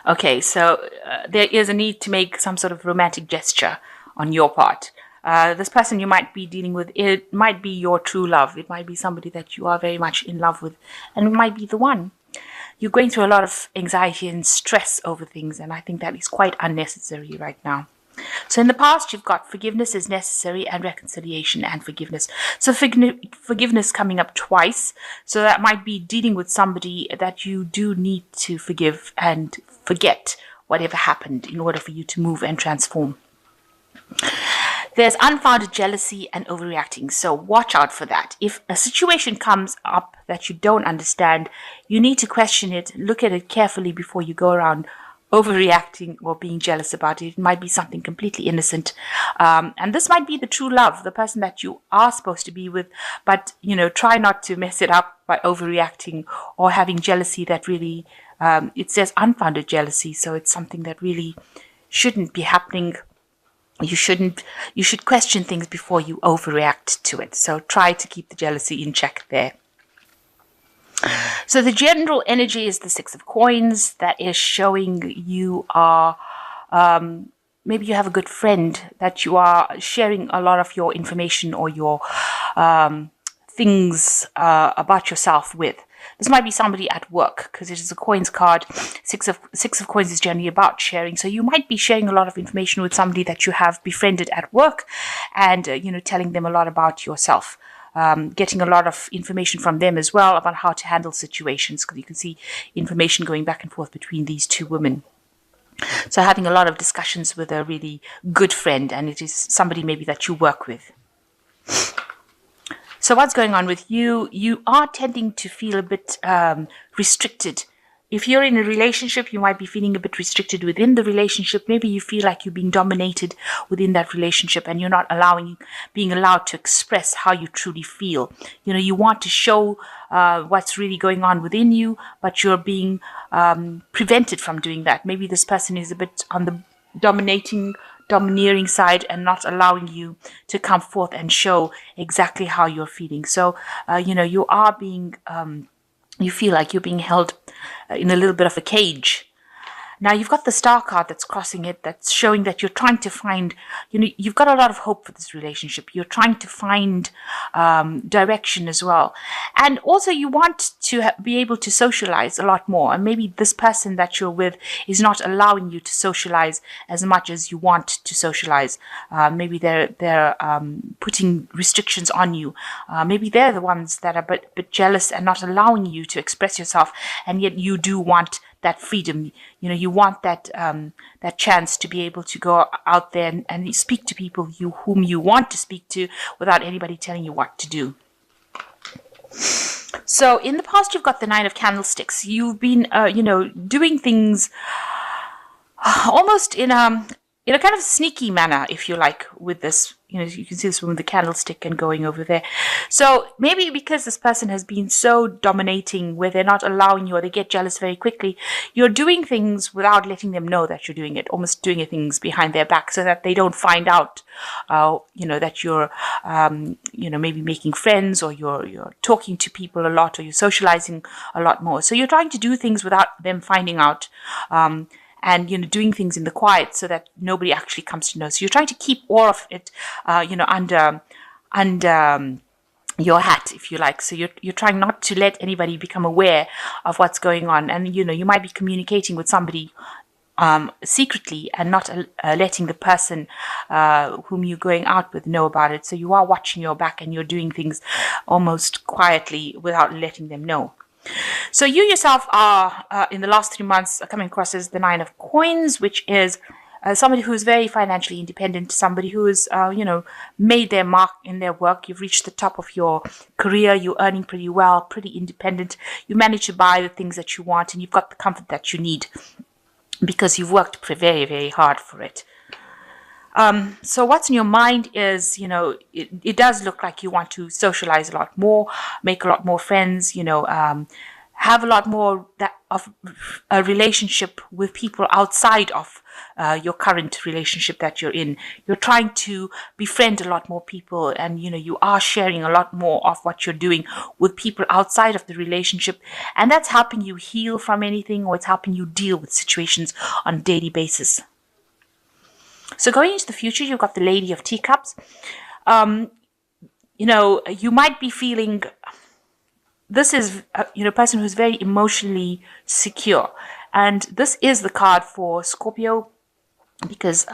Okay, so there is a need to make some sort of romantic gesture on your part. This person you might be dealing with, it might be your true love. It might be somebody that you are very much in love with, and it might be the one. You're going through a lot of anxiety and stress over things, and I think that is quite unnecessary right now. So in the past, you've got forgiveness is necessary and reconciliation and forgiveness. So forgiveness coming up twice. So that might be dealing with somebody that you do need to forgive and forget whatever happened in order for you to move and transform. There's unfounded jealousy and overreacting, so watch out for that. If a situation comes up that you don't understand, you need to question it, look at it carefully before you go around overreacting or being jealous about it. It might be something completely innocent. And this might be the true love, the person that you are supposed to be with, but, try not to mess it up by overreacting or having jealousy that really, it says unfounded jealousy, so it's something that really shouldn't be happening. You should question things before you overreact to it. So try to keep the jealousy in check there. So the general energy is the Six of Coins. That is showing you are, maybe you have a good friend that you are sharing a lot of your information or your things about yourself with. This might be somebody at work because it is a coins card. Six of Coins is generally about sharing. So you might be sharing a lot of information with somebody that you have befriended at work and, telling them a lot about yourself. Getting a lot of information from them as well about how to handle situations, because you can see information going back and forth between these two women. So having a lot of discussions with a really good friend, and it is somebody maybe that you work with. So what's going on with you? You are tending to feel a bit restricted. If you're in a relationship, you might be feeling a bit restricted within the relationship. Maybe you feel like you're being dominated within that relationship and you're not being allowed to express how you truly feel. You want to show what's really going on within you, but you're being prevented from doing that. Maybe this person is a bit on the domineering side and not allowing you to come forth and show exactly how you're feeling. So, you are being... you feel like you're being held in a little bit of a cage. Now, you've got the Star card that's crossing it, that's showing that you're trying to find, you've got a lot of hope for this relationship. You're trying to find direction as well. And also you want to be able to socialize a lot more. And maybe this person that you're with is not allowing you to socialize as much as you want to socialize. Maybe they're putting restrictions on you. Maybe they're the ones that are a bit jealous and not allowing you to express yourself. And yet you do want that freedom. You want that chance to be able to go out there and speak to people whom you want to speak to without anybody telling you what to do. So in the past, you've got the Nine of Candlesticks. You've been, doing things almost in a kind of sneaky manner, if you like, with this. You can see this one with the candlestick and going over there. So maybe because this person has been so dominating where they're not allowing you or they get jealous very quickly, you're doing things without letting them know that you're doing it, almost doing things behind their back so that they don't find out, that you're, maybe making friends or you're talking to people a lot or you're socializing a lot more. So you're trying to do things without them finding out. And doing things in the quiet so that nobody actually comes to know. So you're trying to keep all of it, under your hat, if you like. So you're trying not to let anybody become aware of what's going on. And you might be communicating with somebody secretly and not letting the person whom you're going out with know about it. So you are watching your back and you're doing things almost quietly without letting them know. So you yourself are, in the last 3 months, coming across as the Nine of Coins, which is somebody who is very financially independent, somebody who has, made their mark in their work. You've reached the top of your career. You're earning pretty well, pretty independent. You manage to buy the things that you want, and you've got the comfort that you need because you've worked very, very hard for it. So what's in your mind is, it does look like you want to socialize a lot more, make a lot more friends, have a lot more of a relationship with people outside of your current relationship that you're in. You're trying to befriend a lot more people, and you are sharing a lot more of what you're doing with people outside of the relationship, and that's helping you heal from anything, or it's helping you deal with situations on a daily basis. So going into the future, you've got the Lady of Teacups. You might be feeling, this is a person who's very emotionally secure, and this is the card for Scorpio, because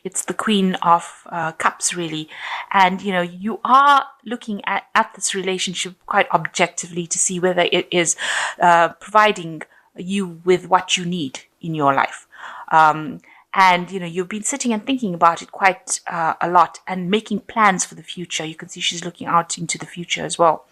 it's the Queen of Cups, really. And you are looking at this relationship quite objectively to see whether it is providing you with what you need in your life. And you've been sitting and thinking about it quite a lot, and making plans for the future. You can see she's looking out into the future as well,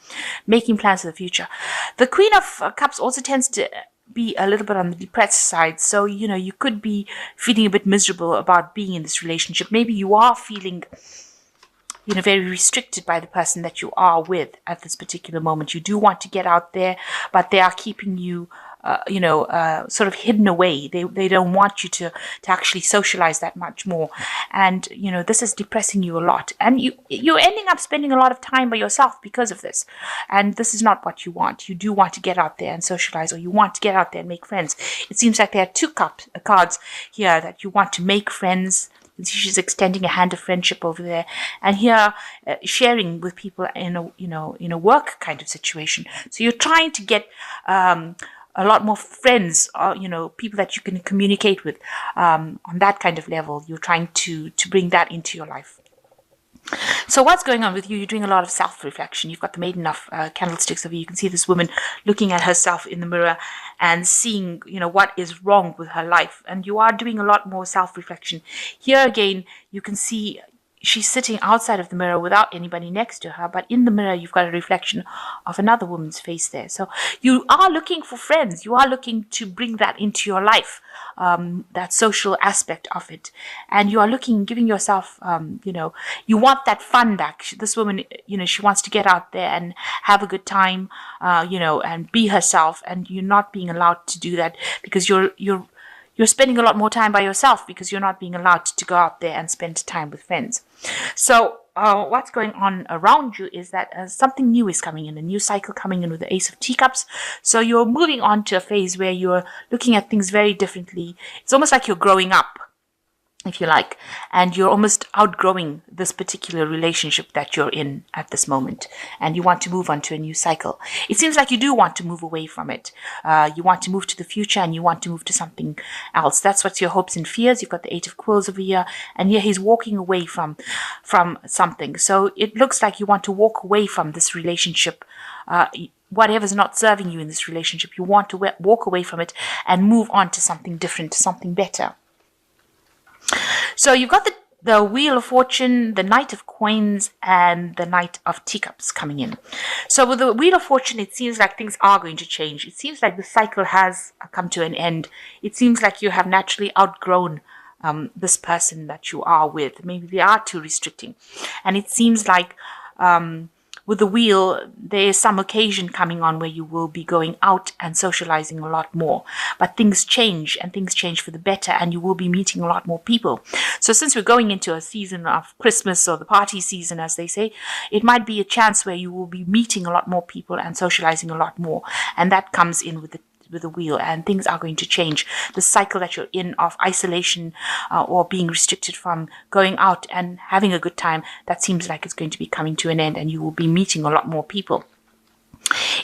making plans for the future. The Queen of Cups also tends to be a little bit on the depressed side. So you could be feeling a bit miserable about being in this relationship. Maybe you are feeling very restricted by the person that you are with at this particular moment. You do want to get out there, but they are keeping you sort of hidden away. They don't want you to actually socialize that much more. And, this is depressing you a lot. And you're ending up spending a lot of time by yourself because of this. And this is not what you want. You do want to get out there and socialize, or you want to get out there and make friends. It seems like there are two cards here that you want to make friends. She's extending a hand of friendship over there, and here sharing with people in a work kind of situation. So you're trying to get a lot more friends, people that you can communicate with on that kind of level. You're trying to bring that into your life. So what's going on with you? You're doing a lot of self-reflection. You've got the Maiden of Candlesticks over. You can see this woman looking at herself in the mirror and seeing, what is wrong with her life. And you are doing a lot more self-reflection. Here again, you can see she's sitting outside of the mirror without anybody next to her, but in the mirror you've got a reflection of another woman's face there. So you are looking for friends. You are looking to bring that into your life, that social aspect of it. And you are giving yourself, you want that fun back. This woman, she wants to get out there and have a good time, and be herself, and you're not being allowed to do that because you're spending a lot more time by yourself because you're not being allowed to go out there and spend time with friends. So what's going on around you is that something new is coming in, a new cycle coming in with the Ace of Teacups. So you're moving on to a phase where you're looking at things very differently. It's almost like you're growing up, if you like, and you're almost outgrowing this particular relationship that you're in at this moment, and you want to move on to a new cycle. It seems like you do want to move away from it. You want to move to the future, and you want to move to something else. That's what's your hopes and fears. You've got the Eight of Quills over here, and here he's walking away from something. So it looks like you want to walk away from this relationship. Whatever's not serving you in this relationship, you want to walk away from it and move on to something different, to something better. So you've got the Wheel of Fortune, the Knight of Coins, and the Knight of Teacups coming in. So with the Wheel of Fortune, it seems like things are going to change. It seems like the cycle has come to an end. It seems like you have naturally outgrown this person that you are with. Maybe they are too restricting. And it seems like with the wheel, there is some occasion coming on where you will be going out and socializing a lot more. But things change, and things change for the better, and you will be meeting a lot more people. So since we're going into a season of Christmas, or the party season, as they say, it might be a chance where you will be meeting a lot more people and socializing a lot more. And that comes in with the wheel, and things are going to change. The cycle that you're in of isolation or being restricted from going out and having a good time, that seems like it's going to be coming to an end, and you will be meeting a lot more people.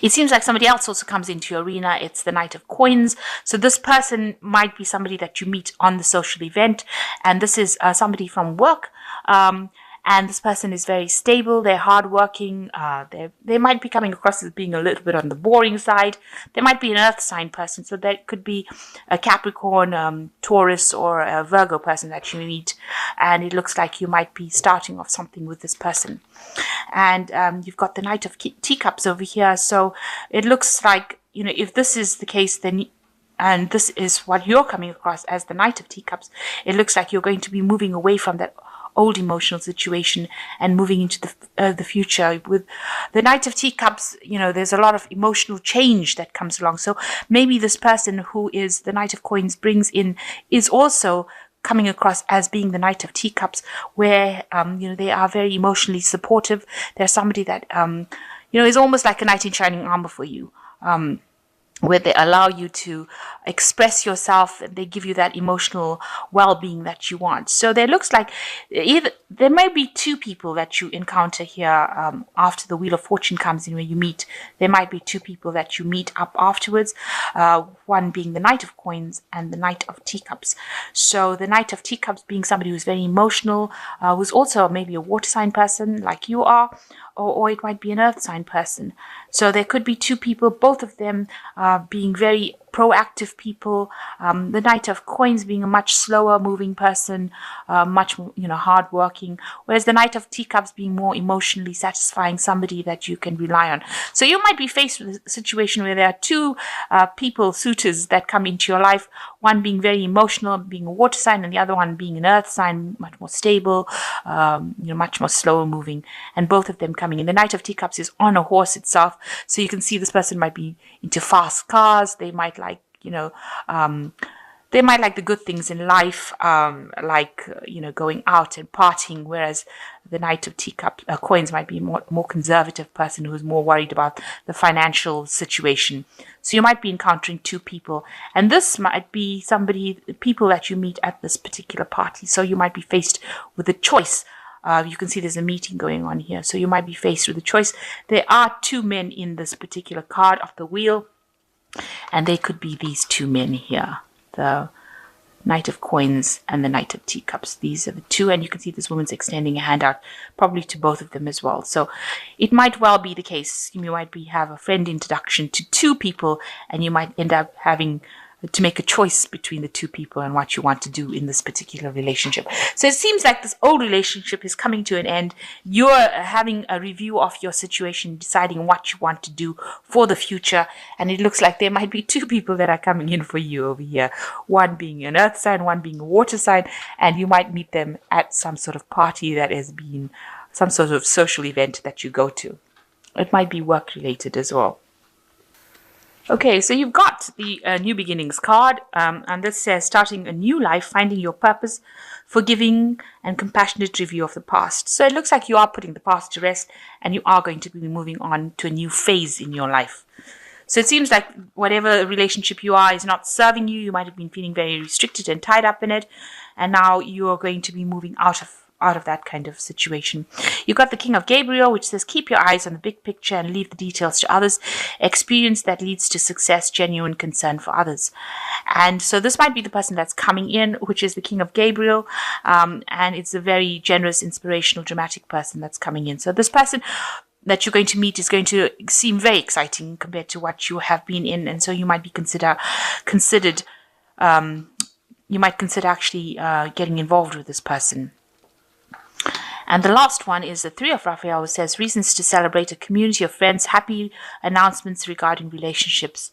It seems like somebody else also comes into your arena. It's the Knight of Coins. So this person might be somebody that you meet on the social event, and this is somebody from work. And this person is very stable. They're hardworking. They might be coming across as being a little bit on the boring side. They might be an earth sign person. So that could be a Capricorn, Taurus, or a Virgo person that you meet. And it looks like you might be starting off something with this person. And you've got the Knight of Teacups over here. So it looks like, if this is the case, then and this is what you're coming across as the Knight of Teacups, it looks like you're going to be moving away from that old emotional situation and moving into the future. With the Knight of Teacups, there's a lot of emotional change that comes along. So maybe this person who is the Knight of Coins brings in is also coming across as being the Knight of Teacups, where, they are very emotionally supportive. They're somebody that, is almost like a knight in shining armor for you. Where they allow you to express yourself and they give you that emotional well-being that you want. So there looks like there may be two people that you encounter here after the Wheel of Fortune comes in, where you meet. There might be two people that you meet up afterwards, one being the Knight of Coins and the Knight of Teacups. So the Knight of Teacups being somebody who's very emotional, who's also maybe a water sign person like you are, or it might be an earth sign person. So there could be two people, both of them being very proactive people. The Knight of Coins being a much slower moving person, much hardworking, whereas the Knight of Teacups being more emotionally satisfying, somebody that you can rely on. So you might be faced with a situation where there are two people, suitors, that come into your life, one being very emotional, being a water sign, and the other one being an earth sign, much more stable, much more slower moving, and both of them coming in. The Knight of Teacups is on a horse itself, so you can see this person might be into fast cars. They might like, they might like the good things in life, going out and partying, whereas the Knight of Coins might be a more conservative person who's more worried about the financial situation. So you might be encountering two people, and this might be people that you meet at this particular party. So you might be faced with a choice. You can see there's a meeting going on here. So you might be faced with a choice. There are two men in this particular card of the wheel, and they could be these two men here, the Knight of Coins and the Knight of Teacups. These are the two, and you can see this woman's extending a hand out, probably to both of them as well. So it might well be the case. You might have a friend introduction to two people, and you might end up having to make a choice between the two people and what you want to do in this particular relationship. So it seems like this old relationship is coming to an end. You're having a review of your situation, deciding what you want to do for the future. And it looks like there might be two people that are coming in for you over here. One being an earth sign, one being a water sign. And you might meet them at some sort of party that has been some sort of social event that you go to. It might be work related as well. Okay, so you've got the New Beginnings card, and this says starting a new life, finding your purpose, forgiving and compassionate review of the past. So it looks like you are putting the past to rest, and you are going to be moving on to a new phase in your life. So it seems like whatever relationship you are is not serving you. You might have been feeling very restricted and tied up in it, and now you are going to be moving out of that kind of situation. You've got the King of Gabriel, which says keep your eyes on the big picture and leave the details to others. Experience that leads to success, genuine concern for others. And so this might be the person that's coming in, which is the King of Gabriel, and it's a very generous, inspirational, dramatic person that's coming in. So this person that you're going to meet is going to seem very exciting compared to what you have been in, and so you might be considered you might consider actually getting involved with this person. And the last one is the Three of Raphael, which says reasons to celebrate a community of friends, happy announcements regarding relationships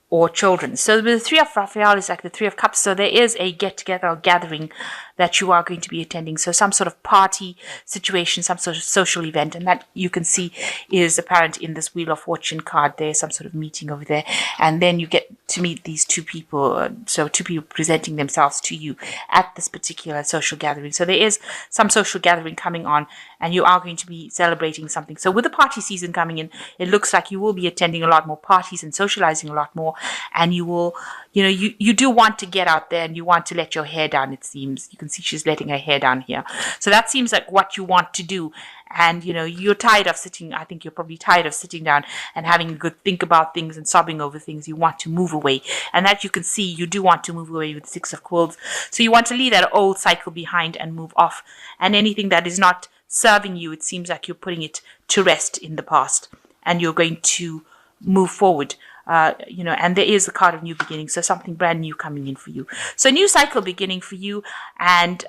or children. So the Three of Raphael is like the Three of Cups. So there is a get-together or gathering that you are going to be attending. So some sort of party situation, some sort of social event. And that you can see is apparent in this Wheel of Fortune card. There's some sort of meeting over there. And then you get to meet these two people. So two people presenting themselves to you at this particular social gathering. So there is some social gathering coming on, and you are going to be celebrating something. So with the party season coming in, it looks like you will be attending a lot more parties and socializing a lot more. And you will, you do want to get out there and you want to let your hair down, it seems. You can see she's letting her hair down here. So that seems like what you want to do. And, you're tired of sitting. I think you're probably tired of sitting down and having a good think about things and sobbing over things. You want to move away. And that you can see you do want to move away with the Six of Quills. So you want to leave that old cycle behind and move off. And anything that is not serving you, it seems like you're putting it to rest in the past. And you're going to move forward. And there is the card of new beginning, so something brand new coming in for you. So a new cycle beginning for you, and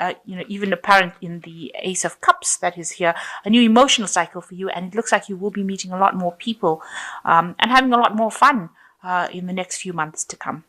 even apparent in the Ace of Cups that is here, a new emotional cycle for you, and it looks like you will be meeting a lot more people and having a lot more fun in the next few months to come.